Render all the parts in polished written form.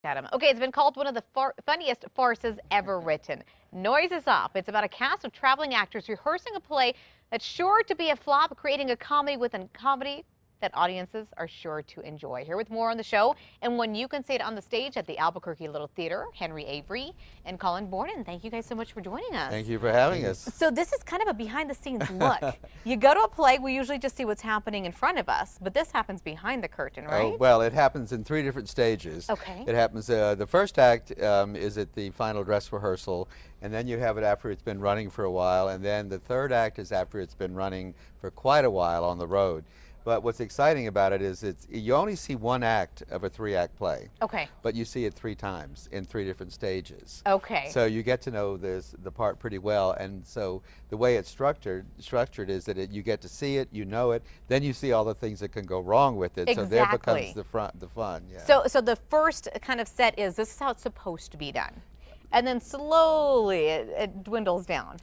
Adam. Okay, it's been called one of the funniest farces ever written. Noise is up. It's about a cast of traveling actors rehearsing a play that's sure to be a flop, creating a comedy within comedy that audiences are sure to enjoy. Here with more on the show and when you can see it on the stage at the Albuquerque Little Theatre, Henry Avery and Colin Borden. Thank you guys so much for joining us. Thank you for having us. So this is kind of a behind the scenes look. You go to a play, we usually just see what's happening in front of us, but this happens behind the curtain, right? Oh, well, it happens in 3 different stages. Okay. It happens, the first act is at the final dress rehearsal, and then you have it after it's been running for a while, and then the third act is after it's been running for quite a while on the road. But what's exciting about it is you only see 1 act of a 3-act play. Okay. But you see it 3 times in 3 different stages. Okay. So you get to know the part pretty well, and so the way it's structured is that you get to see it, you know it, then you see all the things that can go wrong with it. Exactly. So there becomes the fun. Yeah. So the first kind of set is this is how it's supposed to be done, and then slowly it dwindles down.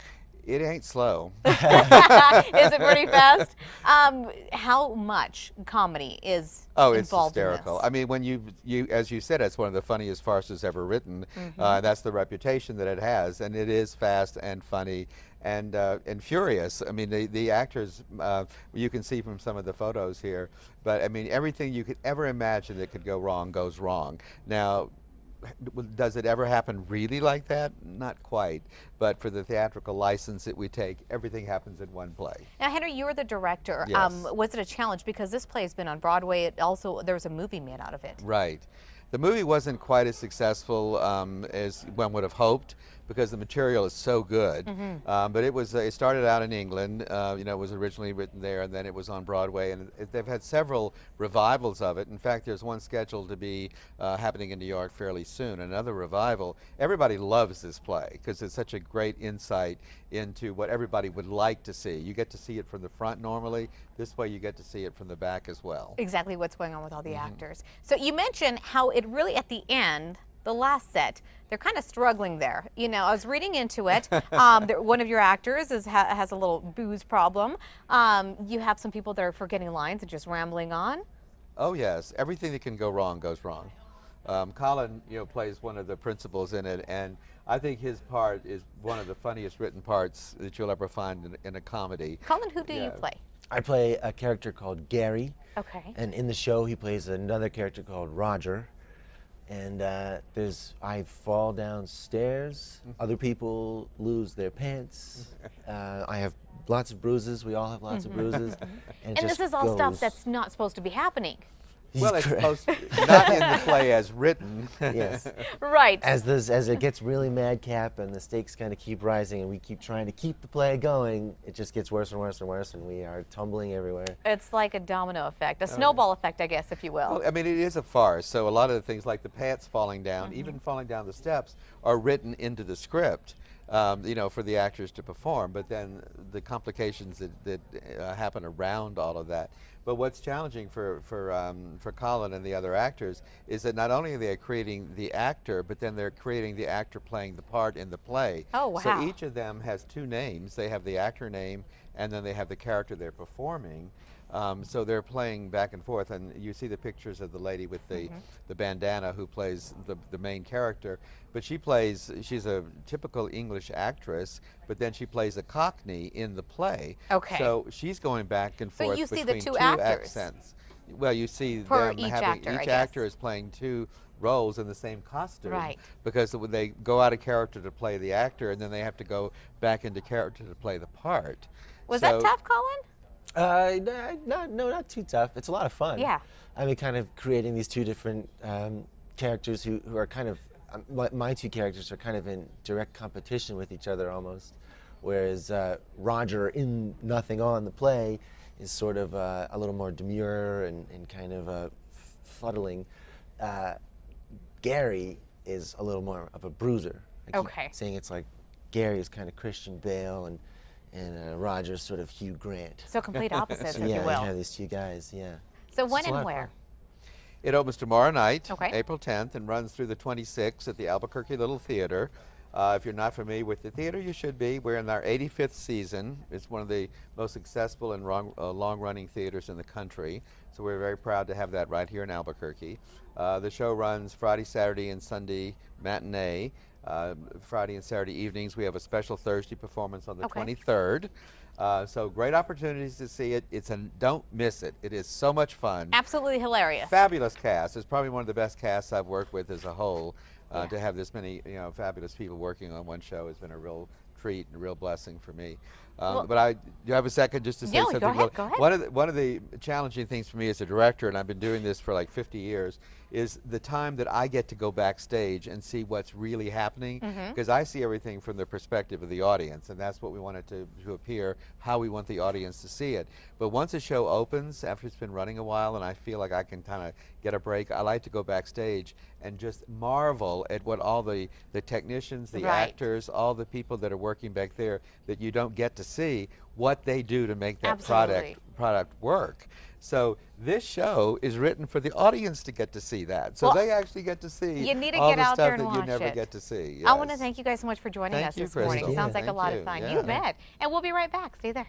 It ain't slow. Is it pretty fast? How much comedy is it's involved hysterical. in this? I mean, when you as you said, it's one of the funniest farces ever written. That's the reputation that it has, and it is fast and funny and furious. I mean, the actors, you can see from some of the photos here, but I mean, everything you could ever imagine that could go wrong goes wrong. Now, does it ever happen really like that? Not quite, but for the theatrical license that we take, everything happens in one play. Now, Henry, you're the director. Yes. Was it a challenge because this play has been on Broadway? There was a movie made out of it. Right. The movie wasn't quite as successful as one would have hoped because the material is so good. But it started out in England. It was originally written there, and then it was on Broadway, and they've had several revivals of it. In fact, there's one scheduled to be happening in New York fairly soon, another revival. Everybody loves this play because it's such a great insight into what everybody would like to see. You get to see it from the front normally. This way you get to see it from the back as well. Exactly what's going on with all the actors. So you mentioned how it really at the end, the last set, they're kind of struggling there. You know, I was reading into it. One of your actors has a little booze problem. You have some people that are forgetting lines and just rambling on. Oh yes, everything that can go wrong goes wrong. Colin, plays one of the principals in it, and I think his part is one of the funniest written parts that you'll ever find in a comedy. Colin, who do you play? I play a character called Gary. Okay. And in the show, he plays another character called Roger. And I fall downstairs. Other people lose their pants. I have lots of bruises. We all have lots of bruises. And this is all stuff that's not supposed to be happening. Well, it's supposed to, not in the play as written. Yes. Right. As it gets really madcap and the stakes kind of keep rising and we keep trying to keep the play going, it just gets worse and worse and worse, and we are tumbling everywhere. It's like a domino effect, a snowball effect, I guess, if you will. Well, I mean, it is a farce, so a lot of the things like the pants falling down, even falling down the steps, are written into the script. For the actors to perform, but then the complications that happen around all of that. But what's challenging for Colin and the other actors is that not only are they creating the actor, but then they're creating the actor playing the part in the play. Oh, wow. So each of them has 2 names. They have the actor name, and then they have the character they're performing. So they're playing back and forth, and you see the pictures of the lady with the bandana who plays the main character, but she's a typical English actress, but then she plays a Cockney in the play. Okay. So she's going back and forth you see between the two 2 actors. accents. Well, you see Per them each having, actor, I each guess. actor is playing 2 roles in the same costume. Right. Because when they go out of character to play the actor, and then they have to go back into character to play the part. Was that tough, Colin? No, not too tough. It's a lot of fun. Yeah. I mean, kind of creating these 2 different characters who are kind of, my 2 characters are kind of in direct competition with each other almost, whereas Roger in Nothing On, the play, is sort of a little more demure and kind of fuddling. Gary is a little more of a bruiser. I keep saying it's like Gary is kind of Christian Bale and Roger's sort of Hugh Grant. So complete opposites, So if you will. Yeah, you have these 2 guys, yeah. So when It's a lot and of where? fun. It opens tomorrow night, Okay. April 10th, and runs through the 26th at the Albuquerque Little Theatre. If you're not familiar with the theater, you should be. We're in our 85th season. It's one of the most successful and long-running theaters in the country. So we're very proud to have that right here in Albuquerque. The show runs Friday, Saturday, and Sunday matinee. Friday and Saturday evenings. We have a special Thursday performance on the 23rd. So great opportunities to see it. Don't miss it. It is so much fun. Absolutely hilarious. Fabulous cast. It's probably one of the best casts I've worked with as a whole. To have this many, fabulous people working on one show has been a real treat and a real blessing for me. But do you have a second just to say something? Go ahead, go ahead. One of the challenging things for me as a director, and I've been doing this for like 50 years, is the time that I get to go backstage and see what's really happening, because I see everything from the perspective of the audience, and that's what we want it to appear, how we want the audience to see it. But once a show opens, after it's been running a while and I feel like I can kind of get a break, I like to go backstage and just marvel at what all the technicians, the actors, all the people that are working back there that you don't get to see, what they do to make that product work. So this show is written for the audience to get to see that. So they actually get to see you need to all get the out there stuff and that you watch never it. get to see. I want to thank you guys so much for joining us this morning. Crystal. Sounds like a Thank lot you. of fun. Yeah. You bet. And we'll be right back. Stay there.